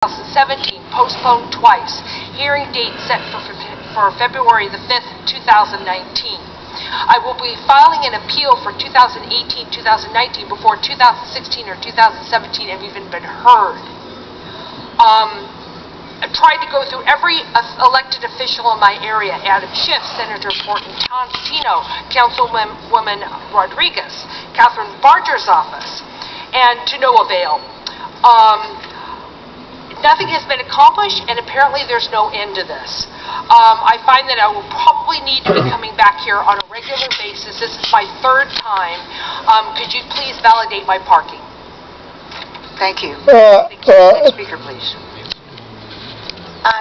2017 postponed twice. Hearing date set for February the 5th, 2019. I will be filing an appeal for 2018-2019 before 2016 or 2017 have even been heard. I tried to go through every elected official in my area: Adam Schiff, Senator Portantino, Councilwoman Rodriguez, Catherine Barger's office, and to no avail. Nothing has been accomplished, and apparently there's no end to this. I find that I will probably need to be coming back here on a regular basis. This is my third time. Could you please validate my parking? Thank you. Next speaker, please.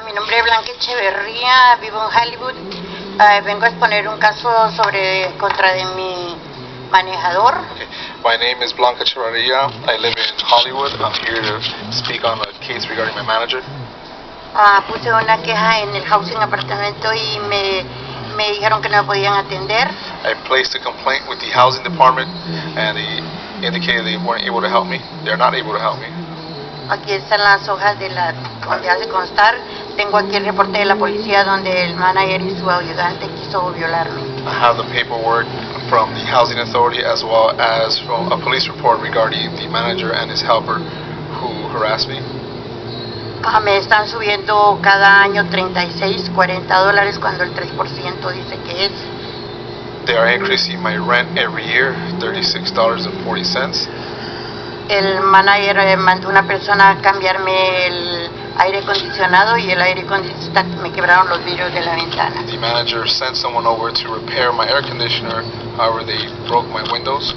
Mi nombre es Blanca Echeverría, vivo en Hollywood. Vengo a exponer un caso contra de mi manejador. My name is Blanca Echeverría. I live in Hollywood. I'm here to speak on a case regarding my manager. Puse una queja en el housing apartamento y me dijeron que no me podían atender. I placed a complaint with the housing department and they indicated they weren't able to help me. They're not able to help me. Aquí están las hojas donde hace constar. Tengo aquí el reporte de la policía donde el manager y su ayudante quiso violarme. I have the paperwork from the housing authority as well as from a police report regarding the manager and his helper who harassed me. Me están subiendo cada año $36, $40 cuando el 3% dice que es. They are increasing my rent every year, $36.40. El manager mandó una persona a cambiarme el aire acondicionado y el aire acondicionado me quebraron los vidrios de la ventana. The manager sent someone over to repair my air conditioner, however they broke my windows.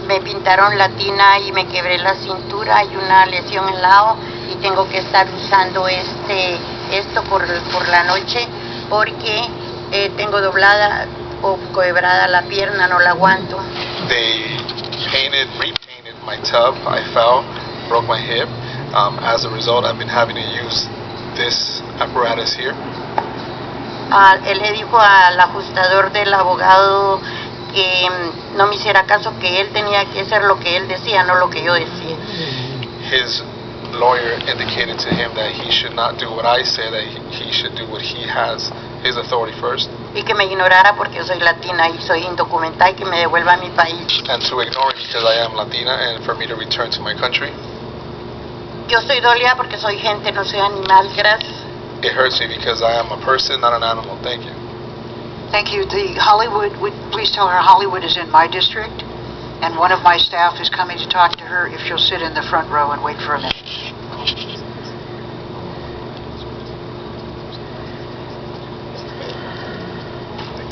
Me pintaron la tina y me quebré la cintura y una lesión en el lado y tengo que estar usando esto por la noche porque tengo doblada o quebrada la pierna, no la aguanto. They repainted my tub. I fell, broke my hip. As a result, I've been having to use this apparatus here. Él le dijo al ajustador del abogado que no me hiciera caso, que él tenía que hacer lo que él decía, no lo que yo decía. His lawyer indicated to him that he should not do what I say, that he should do what he has, his authority first. Y que me ignorara porque soy latina y soy indocumentada y que me devuelva a mi país. And to ignore me because I am Latina and for me to return to my country. Yo soy dolida porque soy gente, no soy animal. Gracias. It hurts me because I am a person, not an animal. Thank you. Thank you. Please tell her Hollywood is in my district, and one of my staff is coming to talk to her. If she'll sit in the front row and wait for a minute.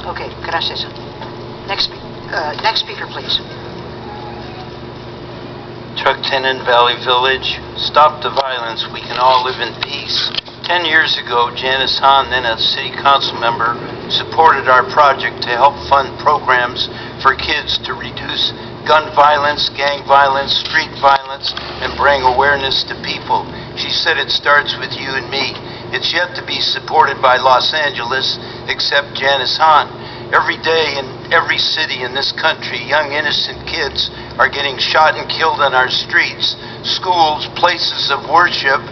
Okay, gracias. Next speaker, please. Truck Tenant, Valley Village. Stop the violence. We can all live in peace. 10 years ago, Janice Hahn, then a city council member, supported our project to help fund programs for kids to reduce gun violence, gang violence, street violence, and bring awareness to people. She said it starts with you and me. It's yet to be supported by Los Angeles, except Janice Hahn. Every day in every city in this country, young innocent kids are getting shot and killed on our streets, schools, places of worship,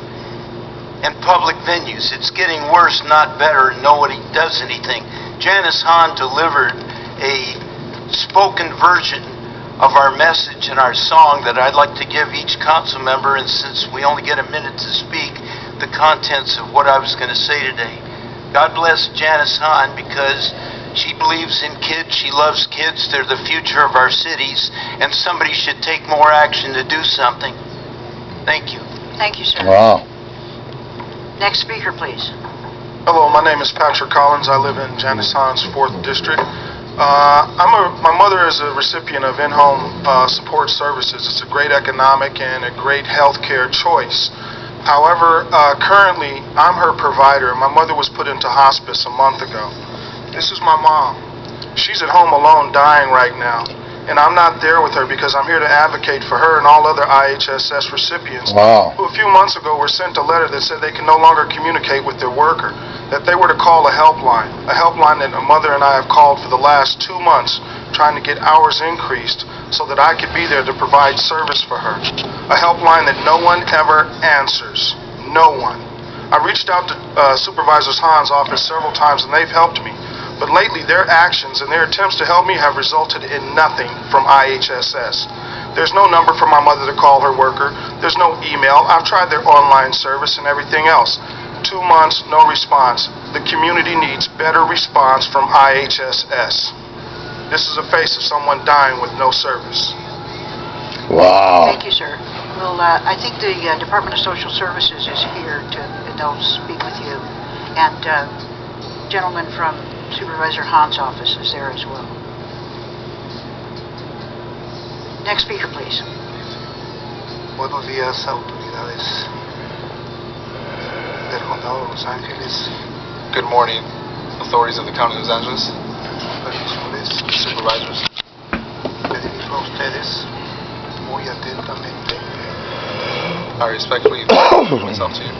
and public venues. It's getting worse, not better, and nobody does anything. Janice Hahn delivered a spoken version of our message and our song that I'd like to give each council member, and since we only get a minute to speak, the contents of what I was going to say today. God bless Janice Hahn because she believes in kids, she loves kids, they're the future of our cities, and somebody should take more action to do something. Thank you. Thank you, sir. Wow. Next speaker, please. Hello, my name is Patrick Collins. I live in Janice Hahn's 4th District. My mother is a recipient of in-home support services. It's a great economic and a great health care choice. However, currently, I'm her provider. My mother was put into hospice a month ago. This is my mom. She's at home alone, dying right now. And I'm not there with her because I'm here to advocate for her and all other IHSS recipients who a few months ago were sent a letter that said they can no longer communicate with their worker, that they were to call a helpline that a mother and I have called for the last 2 months, trying to get hours increased so that I could be there to provide service for her. A helpline that no one ever answers. No one. I reached out to Supervisor Hahn's office several times and they've helped me. But lately, their actions and their attempts to help me have resulted in nothing from IHSS. There's no number for my mother to call her worker. There's no email. I've tried their online service and everything else. 2 months, no response. The community needs better response from IHSS. This is a face of someone dying with no service. Wow. Thank you, sir. Well, I think the Department of Social Services is here and they'll speak with you. And gentleman from Supervisor Hahn's office is there as well. Next speaker, please. Buenos días, autoridades del Condado de Los Ángeles, Good morning, authorities of the County of Los Angeles, supervisores. supervisors. Me dirijo a ustedes muy atentamente. I respectfully present myself to you.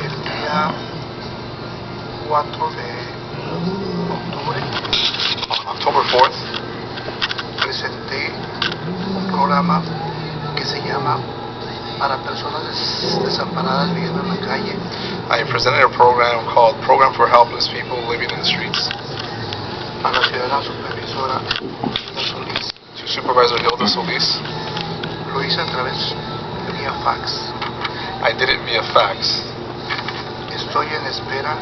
El día 4 de octubre On October 4th, presenté un programa que se llama Para Personas Desamparadas Viviendo en la Calle, I presented a program called Program for Helpless People Living in the Streets a la ciudadana supervisora Hilda Solís. to Supervisor Hilda Solis. Lo hice a través vía fax. I did it via fax. Estoy en espera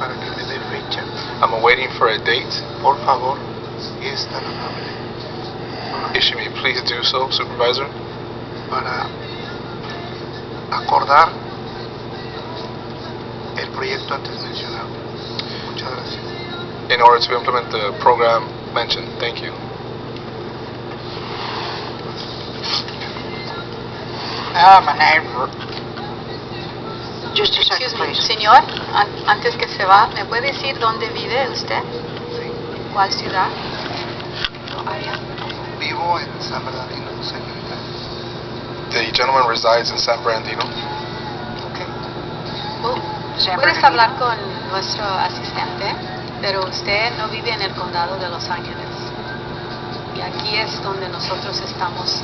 para que me dé fecha. I'm awaiting for a date. Por favor, es tan amable Issue me, please do so, Supervisor, para acordar el proyecto antes mencionado. Muchas gracias. in order to implement the program mentioned. Thank you. My name. Just a second, Excuse me, please. señor, antes que se va, ¿me puede decir dónde vive usted? ¿Cuál ciudad? ¿O área? Vivo en San Bernardino, señorita. The gentleman resides in San Bernardino. San Puedes Bernardino. hablar con nuestro asistente, pero usted no vive en el condado de Los Ángeles. Y aquí es donde nosotros estamos,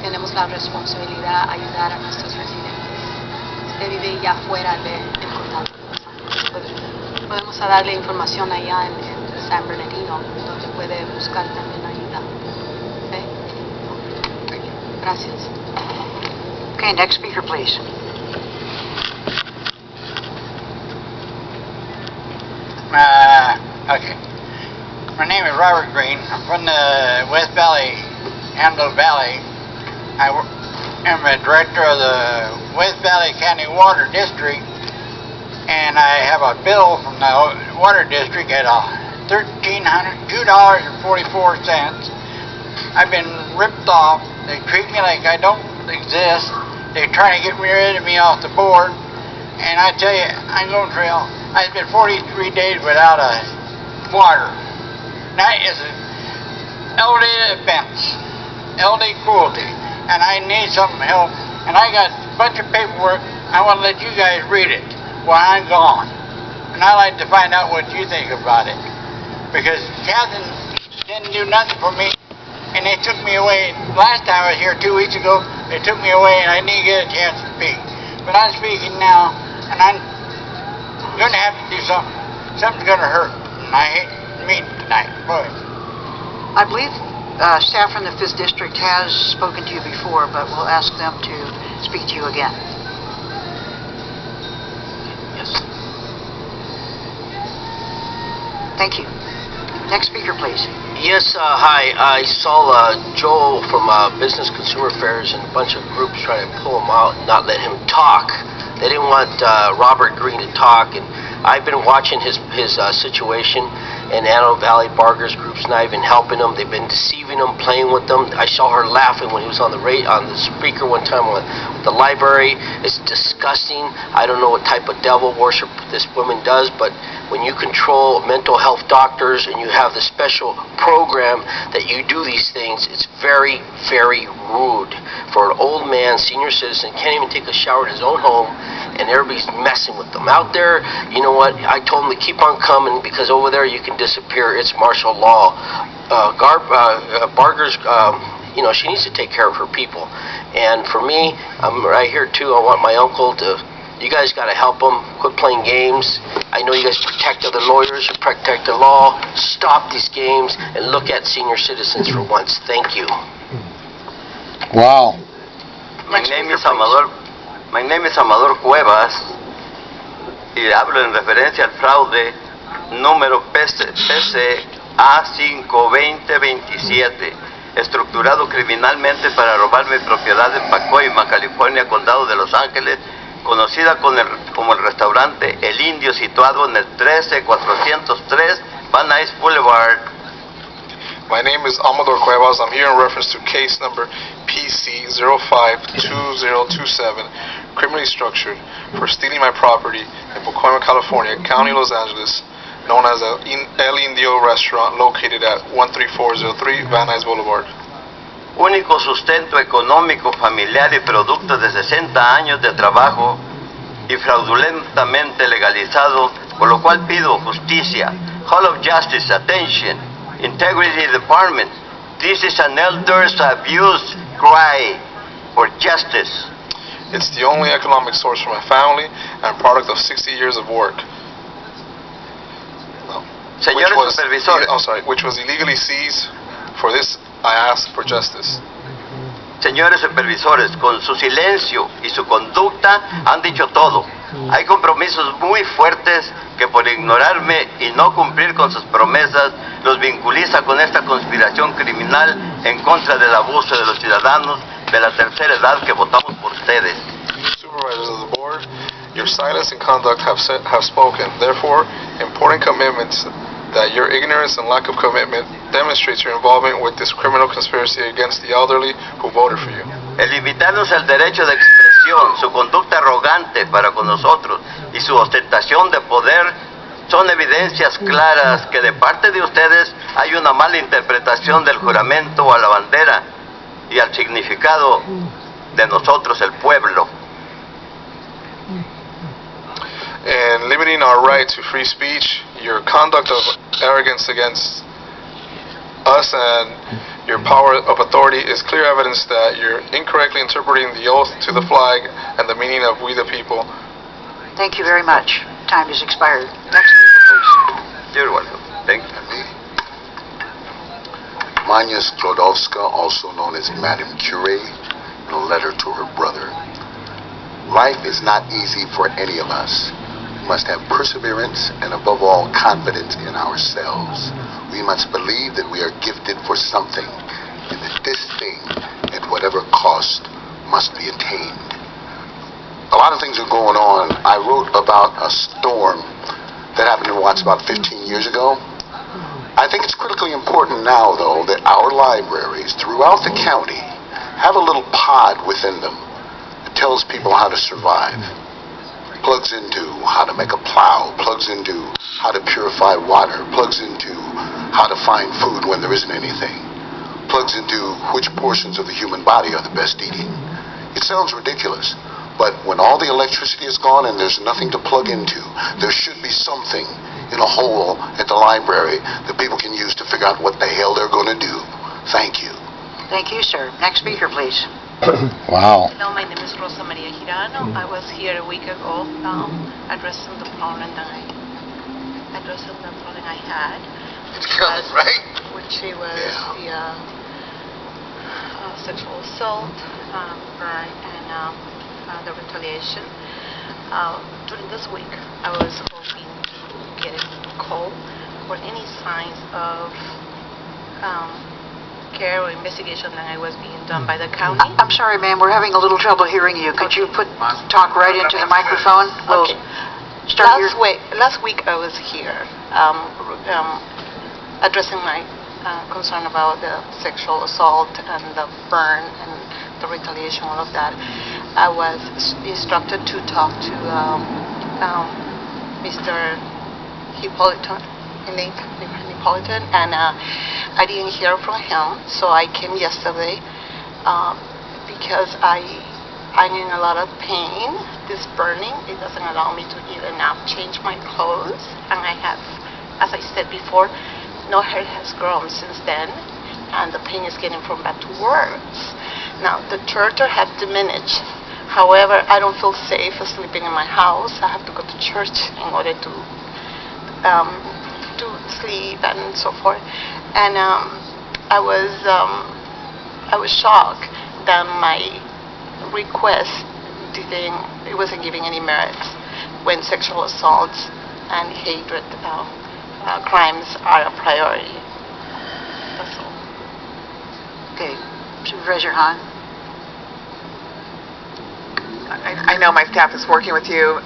tenemos la responsabilidad de ayudar a nuestros residentes. Usted vive ya fuera del condado de Los Ángeles. Podemos darle información allá en San Bernardino, donde puede buscar también ayuda. ¿Ok? Gracias. Okay, next speaker, please. Okay. My name is Robert Green. I'm from the West Valley, Antelope Valley. I am a director of the West Valley County Water District, and I have a bill from the Water District at $2.44. I've been ripped off. They treat me like I don't exist. They're trying to get rid of me off the board. And I tell you, I'm going trail. I spent 43 days without water. That is an LD offense, LD cruelty, and I need some help. And I got a bunch of paperwork. I want to let you guys read it while I'm gone. And I'd like to find out what you think about it. Because Catherine didn't do nothing for me, and they took me away. Last time I was here 2 weeks ago, they took me away, and I didn't get a chance to speak. But I'm speaking now, and I'm going to have to do something. Something's going to hurt, and I hate meeting tonight. Boy. I believe staff from the 5th District has spoken to you before, but we'll ask them to speak to you again. Yes. Thank you. Next speaker, please. Yes, hi. I saw Joel from Business Consumer Affairs and a bunch of groups trying to pull him out and not let him talk. They didn't want Robert Green to talk, and I've been watching his situation, and Antelope Valley Bargers Group's not even helping him. They've been deceiving him, playing with him. I saw her laughing when he was on the speaker one time at the library. It's disgusting. I don't know what type of devil worship this woman does, but when you control mental health doctors and you have the special program that you do these things, it's very, very rude for an old man, senior citizen, can't even take a shower in his own home, and everybody's messing with them. Out there, you know what, I told them to keep on coming because over there you can disappear. It's martial law. Barger's, she needs to take care of her people. And for me, I'm right here too. I want my uncle to, you guys got to help him. Quit playing games. I know you guys protect other lawyers, you protect the law. Stop these games and look at senior citizens for once. Thank you. Wow. My name is Amador Cuevas y hablo en referencia al fraude número PCA 52027, estructurado criminalmente para robar mi propiedad en Pacoima, California, Condado de Los Ángeles, conocida como el restaurante El Indio, situado en el 13403 Van Nuys Boulevard. My name is Amador Cuevas. I'm here in reference to case number PC 052027, criminally structured, for stealing my property in Pacoima, California, County, Los Angeles, known as El Indio restaurant located at 13403 Van Nuys Boulevard. Único sustento económico familiar y producto de 60 años de trabajo y fraudulentamente legalizado, por lo cual pido justicia. Hall of Justice, attention, Integrity Department. This is an elder's abuse cry for justice. It's the only economic source for my family and product of 60 years of work. Señores supervisores. Which was illegally seized. For this, I ask for justice. Señores supervisores, con su silencio y su conducta han dicho todo. Hay compromisos muy fuertes que por ignorarme y no cumplir con sus promesas los vinculiza con esta conspiración criminal en contra del abuso de los ciudadanos de la tercera edad que votamos por ustedes. Supervisors of the board, your silence and conduct have spoken. Therefore, important commitments that your ignorance and lack of commitment demonstrates your involvement with this criminal conspiracy against the elderly who voted for you. El limitarnos el derecho de expresión, su conducta arrogante para con nosotros y su ostentación de poder son evidencias claras que de parte de ustedes hay una mala interpretación del juramento a la bandera y al significado de nosotros, el pueblo. And limiting our right to free speech, your conduct of arrogance against us and your power of authority is clear evidence that you're incorrectly interpreting the oath to the flag and the meaning of we the people. Thank you very much. Time has expired. Next speaker, please. You're welcome. Thank you. Manya Sklodowska, also known as Madame Curie, in a letter to her brother. Life is not easy for any of us. We must have perseverance and above all confidence in ourselves. We must believe that we are gifted for something and that this thing, at whatever cost, must be attained. A lot of things are going on. I wrote about a storm that happened in Watts about 15 years ago. I think it's critically important now, though, that our libraries throughout the county have a little pod within them that tells people how to survive. Plugs into how to make a plow, plugs into how to purify water, plugs into how to find food when there isn't anything, plugs into which portions of the human body are the best eating. It sounds ridiculous, but when all the electricity is gone and there's nothing to plug into, there should be something in a hole at the library that people can use to figure out what the hell they're going to do. Thank you. Thank you, sir. Next speaker, please. Wow. Hello, my name is Rosa Maria Girano. I was here a week ago addressing the problem I had, which was the sexual assault, burn, and the retaliation. During this week, I was hoping to get a call for any signs of care or investigation that was being done by the county. I'm sorry, ma'am. We're having a little trouble hearing you. Could you talk right into the microphone? We'll start Last week I was here addressing my concern about the sexual assault and the burn and the retaliation, all of that. I was instructed to talk to Mr. Hippolyton, and I didn't hear from him, so I came yesterday because I'm in a lot of pain. This burning, it doesn't allow me to even now change my clothes, and I have, as I said before, no hair has grown since then, and the pain is getting from bad to worse. Now, the torture has diminished. However, I don't feel safe sleeping in my house. I have to go to church in order to sleep and so forth. And I was shocked that my request it wasn't giving any merits when sexual assaults and hatred crimes are a priority. That's all. Okay, Supervisor Hahn? I know my staff is working with you.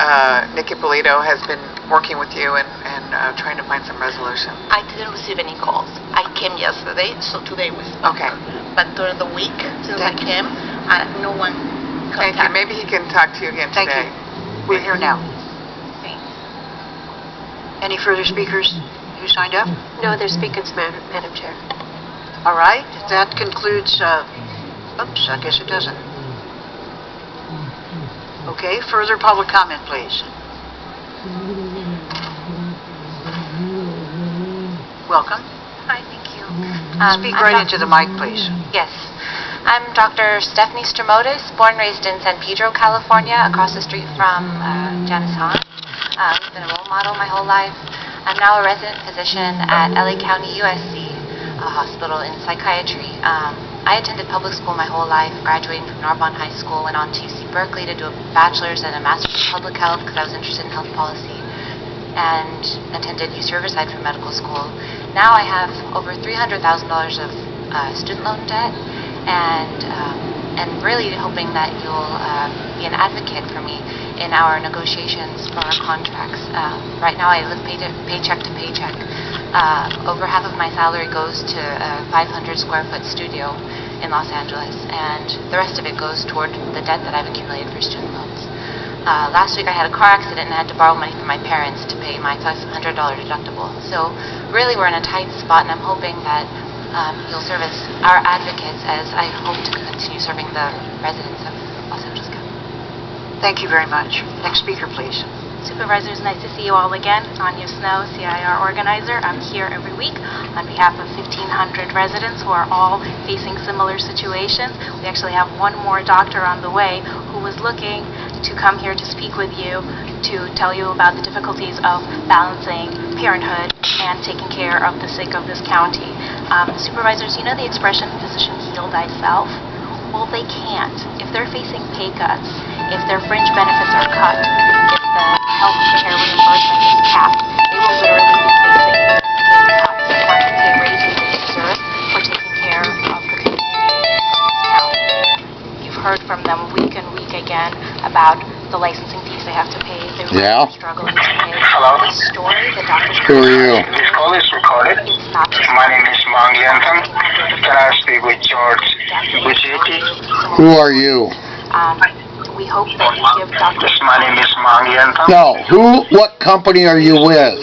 Nick Ippolito has been working with you and trying to find some resolution. I didn't receive any calls. I came yesterday, so today we spoke. Okay. But during the week, since I came, no one Thank you. contacted me. Maybe he can talk to you again Thank today. you. We're here now. Thanks. Any further speakers who signed up? No other speakers, Madam Chair. All right, that concludes, oops, I guess it doesn't. Okay, further public comment, please. Welcome. Hi, thank you. Speak right into the mic, please. Yes. I'm Dr. Stephanie Stramotis, born and raised in San Pedro, California, across the street from Janice Hahn. Been a role model my whole life. I'm now a resident physician at LA County USC Hospital in psychiatry. I attended public school my whole life, graduating from Narbonne High School, went on to UC Berkeley to do a bachelor's and a master's in public health because I was interested in health policy, and attended UC Riverside for medical school. Now I have over $300,000 of student loan debt, and really hoping that you'll be an advocate for me in our negotiations for our contracts. Right now I live paycheck to paycheck. Over half of my salary goes to a 500 square foot studio in Los Angeles, and the rest of it goes toward the debt that I've accumulated for student loans. Last week I had a car accident and I had to borrow money from my parents to pay my $500 deductible. So really we're in a tight spot, and I'm hoping that you'll serve as our advocates as I hope to continue serving the residents of Los Angeles County. Thank you very much. Next speaker, please. Supervisors, nice to see you all again. Anya Snow, CIR organizer. I'm here every week on behalf of 1,500 residents who are all facing similar situations. We actually have one more doctor on the way who was looking to come here to speak with you to tell you about the difficulties of balancing parenthood and taking care of the sick of this county. Supervisors, you know the expression, physician heal thyself? Well, they can't. If they're facing pay cuts, if their fringe benefits are cut, if the health care reimbursement is capped, they will literally be facing pay cuts and not the pay raises they deserve for taking care of the community of this county. You've heard from them week and week again about the licensing fees they have to pay. They're really struggling to pay. Hello? This story, the doctor's Who are you? This call is recorded. It's not just My name is Mangi Anthony. Can I speak with George Buchetti? Who are you? We hope that you give Dr. My name is Mangi Anthony. No. What company are you with?